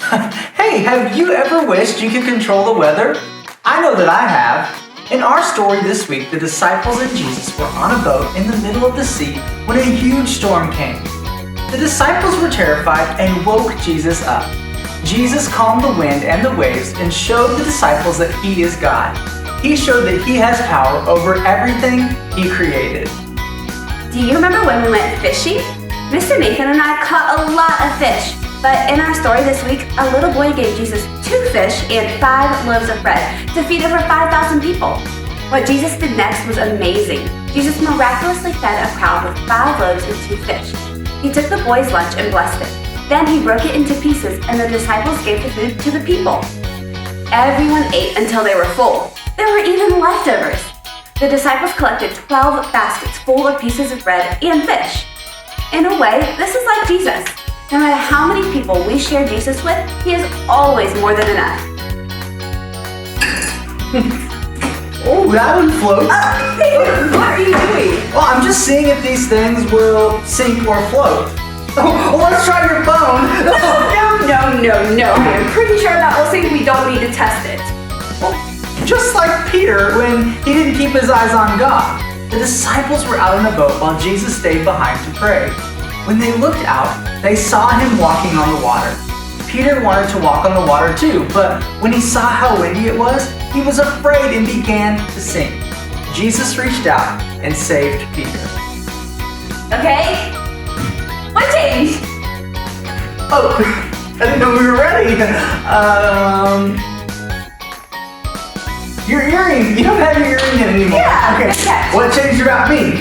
Hey, have you ever wished you could control the weather? I know that I have. In our story this week, the disciples and Jesus were on a boat in the middle of the sea when a huge storm came. The disciples were terrified and woke Jesus up. Jesus calmed the wind and the waves and showed the disciples that He is God. He showed that He has power over everything He created. Do you remember when we went fishing? Mr. Nathan and I caught a lot of fish. But in our story this week, a little boy gave Jesus 2 fish and 5 loaves of bread to feed over 5,000 people. What Jesus did next was amazing. Jesus miraculously fed a crowd with 5 loaves and 2 fish. He took the boy's lunch and blessed it. Then He broke it into pieces, and the disciples gave the food to the people. Everyone ate until they were full. There were even leftovers. The disciples collected 12 baskets full of pieces of bread and fish. In a way, this is like Jesus. No matter how many people we share Jesus with, He is always more than enough. Oh, that one floats. What are you doing? Well, I'm just seeing if these things will sink or float. Oh, let's try your phone. No. I'm pretty sure that will sink. We don't need to test it. Well, just like Peter when he didn't keep his eyes on God. The disciples were out in a boat while Jesus stayed behind to pray. When they looked out, they saw Him walking on the water. Peter wanted to walk on the water too, but when he saw how windy it was, he was afraid and began to sink. Jesus reached out and saved Peter. Okay? What changed? Oh, I didn't know we were ready. Your earring. You don't have your earring in anymore. Yeah. Okay. What changed about me?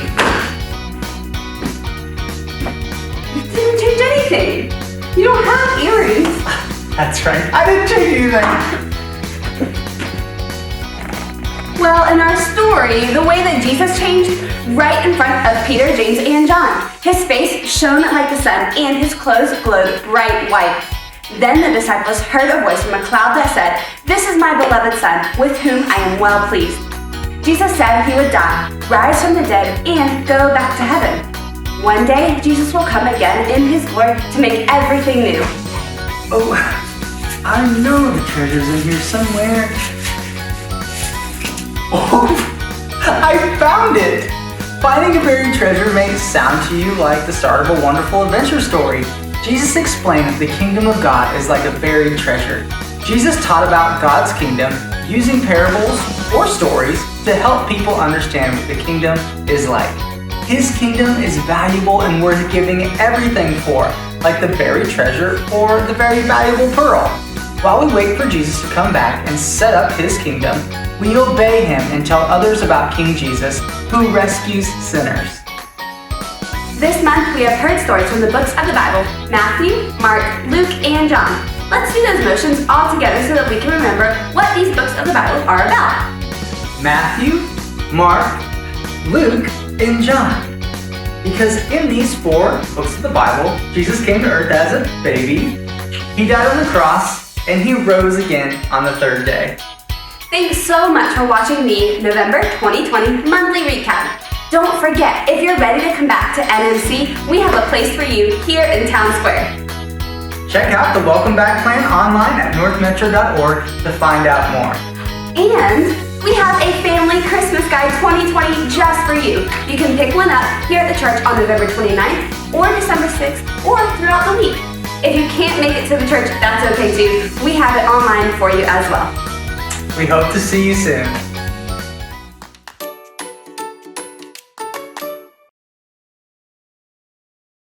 You didn't change anything. You don't have earrings. That's right. I didn't change anything. Well, in our story, the way that Jesus changed right in front of Peter, James, and John. His face shone like the sun, and His clothes glowed bright white. Then the disciples heard a voice from a cloud that said, "This is my beloved Son, with whom I am well pleased." Jesus said He would die, rise from the dead, and go back to heaven. One day, Jesus will come again in His glory to make everything new. Oh, I know the treasure's in here somewhere. Oh, I found it! Finding a buried treasure may sound to you like the start of a wonderful adventure story. Jesus explained that the kingdom of God is like a buried treasure. Jesus taught about God's kingdom using parables or stories to help people understand what the kingdom is like. His kingdom is valuable and worth giving everything for, like the buried treasure or the very valuable pearl. While we wait for Jesus to come back and set up His kingdom, we obey Him and tell others about King Jesus, who rescues sinners. This month, we have heard stories from the books of the Bible, Matthew, Mark, Luke, and John. Let's do those motions all together so that we can remember what these books of the Bible are about. Matthew, Mark, Luke, and John. Because in these 4 books of the Bible, Jesus came to earth as a baby, He died on the cross, and He rose again on the 3rd day. Thanks so much for watching the November 2020 monthly recap. Don't forget, if you're ready to come back to NMC, we have a place for you here in Town Square. Check out the Welcome Back plan online at northmetro.org to find out more. And we have a Family Christmas Guide 2020 just for you. You can pick one up here at the church on November 29th or December 6th or throughout the week. If you can't make it to the church, that's okay too. We have it online for you as well. We hope to see you soon.